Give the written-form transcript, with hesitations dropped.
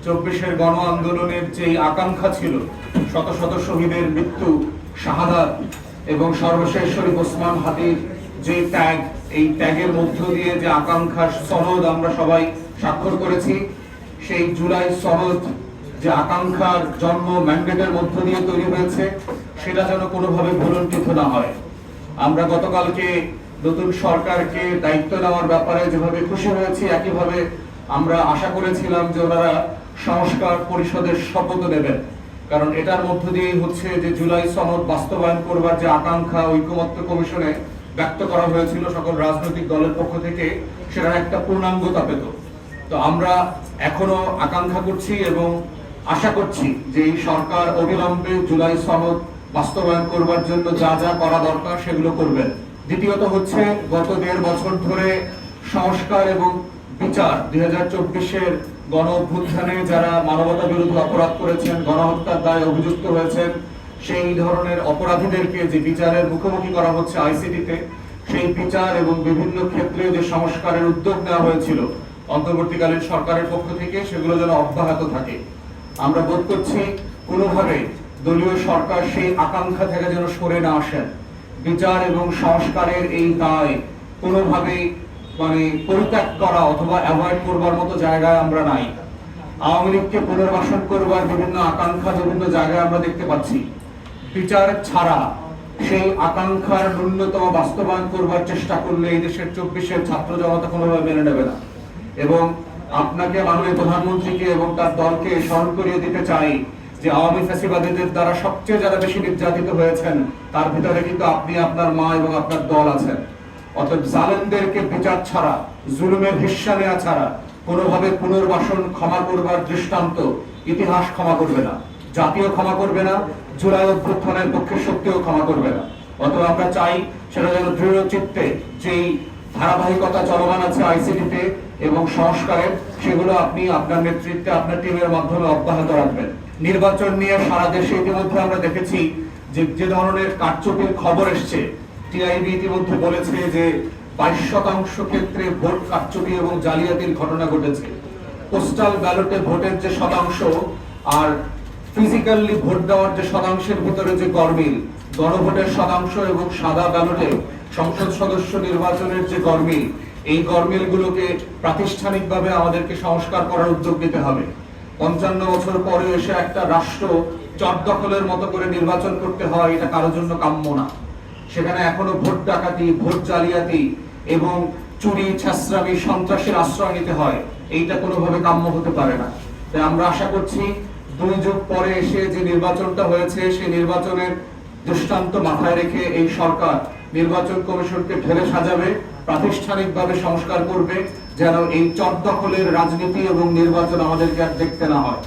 24-এর গণ আন্দোলনের যে আকাঙ্ক্ষা ছিল, শত শত শহীদের মৃত্যু, শাহাদাত এবং সর্বশেষ শরীফ ওসমান হাদির যে ত্যাগ, এই ত্যাগের মধ্য দিয়ে যে আকাঙ্ক্ষার সনদ আমরা সবাই স্বাক্ষর করেছি, সেই জুলাই সনদ যে আকাঙ্ক্ষার জন্ম ম্যান্ডেটের মধ্য দিয়ে তৈরি হয়েছে, সেটা যেন কোনোভাবে ভুলণ্ঠিত না হয়। আমরা গতকালকে নতুন সরকারকে দায়িত্ব নেওয়ার ব্যাপারে যেভাবে খুশি হয়েছি, একইভাবে আমরা আশা করেছিলাম যে ওনারা সংস্কার পরিষদের শপথ নেবেন, কারণ এটার মধ্য দিয়েই হচ্ছে যে জুলাই সনদ বাস্তবায়ন করবার যে আকাঙ্ক্ষা ঐকমত্য কমিশনে ব্যক্ত করা হয়েছিল সকল রাজনৈতিক দলের পক্ষ থেকে, সেটার একটা পূর্ণাঙ্গতা পেত। তো আমরা এখনো আকাঙ্ক্ষা করছি এবং আশা করছি যে এই সরকার অবিলম্বে জুলাই সনদ বাস্তবায়ন করবার জন্য যা যা করা দরকার সেগুলো করবেন। দ্বিতীয়ত হচ্ছে, গত 1.5 বছর ধরে সংস্কার এবং বিচার, 2024-এর গণ অভ্যুত্থানে যারা মানবতা বিরোধী অপরাধ করেছেন, গণহত্যার দায়ে অভিযুক্ত হয়েছেন, সেই ধরনের অপরাধীদেরকে যে বিচারের মুখোমুখি করা হচ্ছে আইসিটিতে, সেই বিচার এবং বিভিন্ন ক্ষেত্রে যে সংস্কারের উদ্যোগ নেওয়া হয়েছিল অন্তর্বর্তীকালীন সরকারের পক্ষ থেকে, সেগুলো যেন অব্যাহত থাকে। আমরা বোধ করছি কোনোভাবে দলীয় সরকার সেই আকাঙ্ক্ষা থেকে যেন সরে না আসেন। বিচার এবং সংস্কারের এই দায় কোনোভাবেই পরিত্যাগ করা অথবা অ্যাভয়েড করবার মতো জায়গায় আমরা নাই। আওয়ামী লীগকে পুনর্বাসন করবার বিভিন্ন আকাঙ্ক্ষা বিভিন্ন জায়গায় আমরা দেখতে পাচ্ছি। বিচার ছাড়া সেই আকাঙ্ক্ষার ন্যূনতম বাস্তবায়ন করবার চেষ্টা করলে এই দেশের 24-এর ছাত্র জনতা কোনোভাবে মেনে নেবে না। এবং আপনাকে, মাননীয় প্রধানমন্ত্রীকে এবং তার দলকে স্মরণ করিয়ে দিতে চাই যে আওয়ামী ফ্যাসিবাদীদের দ্বারা সবচেয়ে যারা বেশি নির্যাতিত হয়েছেন, তার ভিতরে কিন্তু আপনি, আপনার মা এবং আপনার দল আছেন। অতএব জালেমদেরকে বিচার ছাড়া, জুলুমের হিস্সা নেওয়া ছাড়া কোনোভাবে পুনর্বাসন ক্ষমা করবার দৃষ্টান্ত ইতিহাস ক্ষমা করবে না, জাতীয় ক্ষমা করবে না, জুলাই অভ্যুত্থানের পক্ষে শক্তিও ক্ষমা করবে না। অতএব আমরা চাই সেটা যেন দৃঢ় চিত্তে যেই ধারাবাহিকতা চলমান আছে আইসিটিতে এবং সংস্কারের, সেগুলো আপনি আপনার নেতৃত্বে, আপনার টিমের মাধ্যমে অব্যাহত রাখবেন। নির্বাচন নিয়ে সারা দেশে ইতিমধ্যে আমরা দেখেছি যে ধরনের কারচুপির খবর এসছে। টিআইবি ইতিমধ্যে বলেছে যে 22% ক্ষেত্রে ভোট কারচুপি এবং জালিয়াতির ঘটনা ঘটেছে। পোস্টাল ব্যালটে ভোটের যে শতাংশ আর ফিজিক্যালি ভোট দেওয়ার যে শতাংশের ভিতরে যে গরমিল, গণভোটের শতাংশ এবং সাদা ব্যালটে সংসদ সদস্য নির্বাচনের যে গরমিল, এই গরমিলগুলোকে প্রাতিষ্ঠানিকভাবে আমাদেরকে সংস্কার করার উদ্যোগ নিতে হবে। 55 বছর পরে এসে একটা রাষ্ট্র চটদখলের মতো করে নির্বাচন করতে হয়, এটা কারোর জন্য কাম্য না। সেখানে এখনো ভোট ডাকাতি, ভোট জালিয়াতি এবং চুরি, ছেঁচড়ামি, সন্ত্রাসের আশ্রয় নিতে হয়, এইটা কোনোভাবে কাম্য হতে পারে না। তাই আমরা আশা করছি 2 যুগ পরে এসে যে নির্বাচনটা হয়েছে, সেই নির্বাচনের দৃষ্টান্ত মাথায় রেখে এই সরকার নির্বাচন কমিশনকে ঢেলে সাজাবে, প্রাতিষ্ঠানিকভাবে সংস্কার করবে, যেন এই চটদখলের রাজনীতি এবং নির্বাচন আমাদেরকে আর দেখতে না হয়।